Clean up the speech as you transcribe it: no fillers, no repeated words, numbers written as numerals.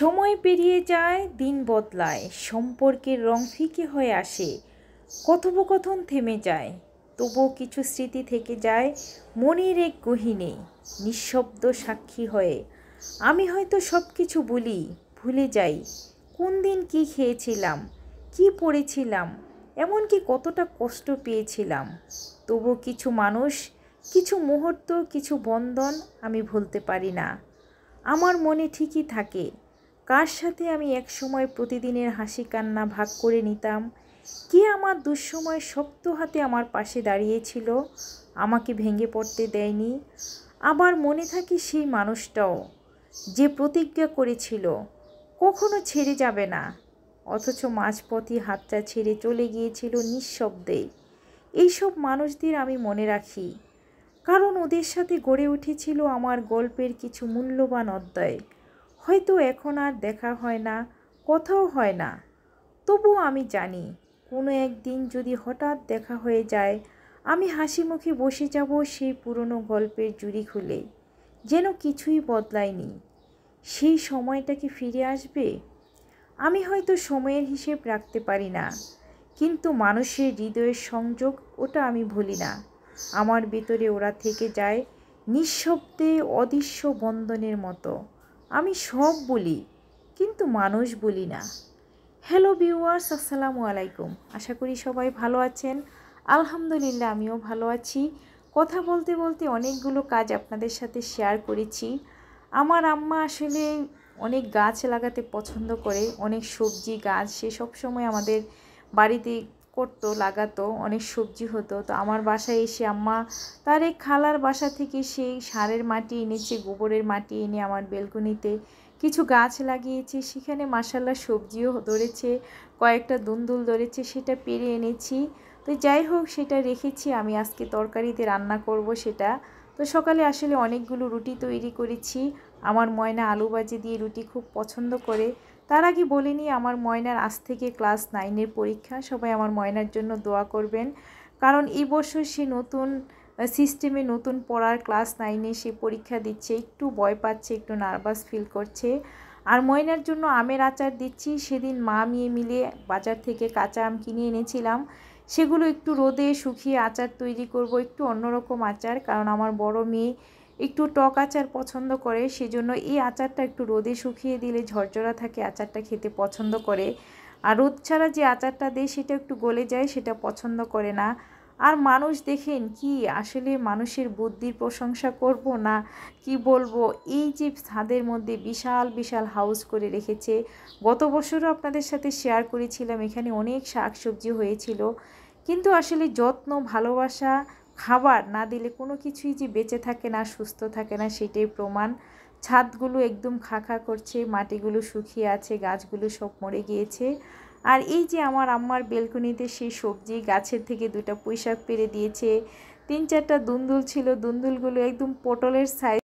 সময় পেরিয়ে যায়, দিন বদলায়, সম্পর্কের রং ফিকে হয়ে আসে, কথোপকথন থেমে যায়, তবুও কিছু স্মৃতি থেকে যায় মনের এক গহীনে, নিঃশব্দ সাক্ষী হয়ে। আমি হয়তো সব কিছু ভুলে যাই কোন দিন কী খেয়েছিলাম, কী পড়েছিলাম, এমনকি কতটা কষ্ট পেয়েছিলাম। তবু কিছু মানুষ, কিছু মুহূর্ত, কিছু বন্ধন আমি ভুলতে পারি না। আমার মনে ঠিকই থাকে কার সাথে আমি একসময় প্রতিদিনের হাসি কান্না ভাগ করে নিতাম, কে আমার দুঃসময় শক্ত হাতে আমার পাশে দাঁড়িয়েছিল, আমাকে ভেঙে পড়তে দেয়নি। আবার মনে থাকে সেই মানুষটাও যে প্রতিজ্ঞা করেছিল কখনো ছেড়ে যাবে না, অথচ মাঝপথই হাতটা ছেড়ে চলে গিয়েছিল নিঃশব্দে। এইসব মানুষদের আমি মনে রাখি, কারণ ওদের সাথে গড়ে উঠেছিল আমার গল্পের কিছু মূল্যবান অধ্যায়। হয়তো এখন আর দেখা হয় না, কথাও হয় না, তবুও আমি জানি কোনো একদিন যদি হঠাৎ দেখা হয়ে যায়, আমি হাসি মুখে বসে যাব সেই পুরনো গল্পের জুড়ি খুলে, যেন কিছুই বদলায়নি। সেই সময়টা কি ফিরে আসবে? আমি হয়তো সময়ের হিসেব রাখতে পারি না, কিন্তু মানুষের হৃদয়ের সংযোগ ওটা আমি ভুলি না। আমার ভেতরে ওরা থেকে যায় নিঃশব্দে অদৃশ্য বন্ধনের মতো। আমি সব বলি, কিন্তু মানুষ বলি না। হ্যালো ভিউয়ার্স, আসসালামু আলাইকুম। আশা করি সবাই ভালো আছেন। আলহামদুলিল্লাহ, আমিও ভালো আছি। কথা বলতে বলতে অনেকগুলো কাজ আপনাদের সাথে শেয়ার করেছি। আমার আম্মা আসলে অনেক গাছ লাগাতে পছন্দ করে, অনেক সবজি গাছ সে সবসময় আমাদের বাড়িতে করতো, লাগাতো, অনেক সবজি হতো। তো আমার বাসায় এসে আম্মা তার এক খালার বাসা থেকে সেই সারের মাটি এনেছে, গোবরের মাটি এনে আমার বেলকনিতে কিছু গাছ লাগিয়েছে। সেখানে মাশাআল্লাহ সবজিও ধরেছে, কয়েকটা দুন্দুল ধরেছে, সেটা পেরে এনেছি। তো যাই হোক, সেটা রেখেছি, আমি আজকে তরকারিতে রান্না করব সেটা। তো সকালে আসলে অনেকগুলো রুটি তৈরি করেছি। আমার ময়না আলু ভাজি দিয়ে রুটি খুব পছন্দ করে। তার আগে বলে নিই, আমার ময়নার আজ থেকে ক্লাস 9-এর পরীক্ষা। সবাই আমার ময়নার জন্য দোয়া করবেন, কারণ এই বছর সে নতুন সিস্টেমে নতুন পড়ার ক্লাস 9-এ সে পরীক্ষা দিচ্ছে। একটু ভয় পাচ্ছে, একটু নার্ভাস ফিল করছে। আর ময়নার জন্য আমের আচার দিচ্ছি। সেদিন মা মেয়ে মিলে বাজার থেকে কাঁচা আম কিনে এনেছিলাম, সেগুলো একটু রোদে শুকিয়ে আচার তৈরি করব, একটু অন্যরকম আচার। কারণ আমার বড় মেয়ে একটু টক আচার পছন্দ করে, সেজন্য এই আচারটা একটু রোদে শুকিয়ে দিলে ঝরঝরা থাকে, আচারটা খেতে পছন্দ করে। আর রোদ ছাড়া যে আচারটা দেয় সেটা একটু গলে যায়, সেটা পছন্দ করে না। আর মানুষ দেখেন কি, আসলে মানুষের বুদ্ধির প্রশংসা করব না কি বলবো, এই যে ছাদের মধ্যে বিশাল বিশাল হাউস করে রেখেছে। গত বছরও আপনাদের সাথে শেয়ার করেছিলাম, এখানে অনেক শাকসবজি হয়েছিল। কিন্তু আসলে যত্ন, ভালোবাসা, খাবার না দিলে কোনো কিছুই যে বেঁচে থাকে না, সুস্থ থাকে না, সেটাই প্রমাণ। ছাদগুলো একদম খা করছে, মাটিগুলো শুকিয়ে আছে, গাছগুলো সব মরে গিয়েছে। আর এই যে আমার আম্মার বেলকনিতে সেই সবজি গাছের থেকে 2টা পুঁইশাক পেরে দিয়েছে, 3-4টা দুন্দুল ছিল, দুন্দুলগুলো একদম পটলের সাইজ।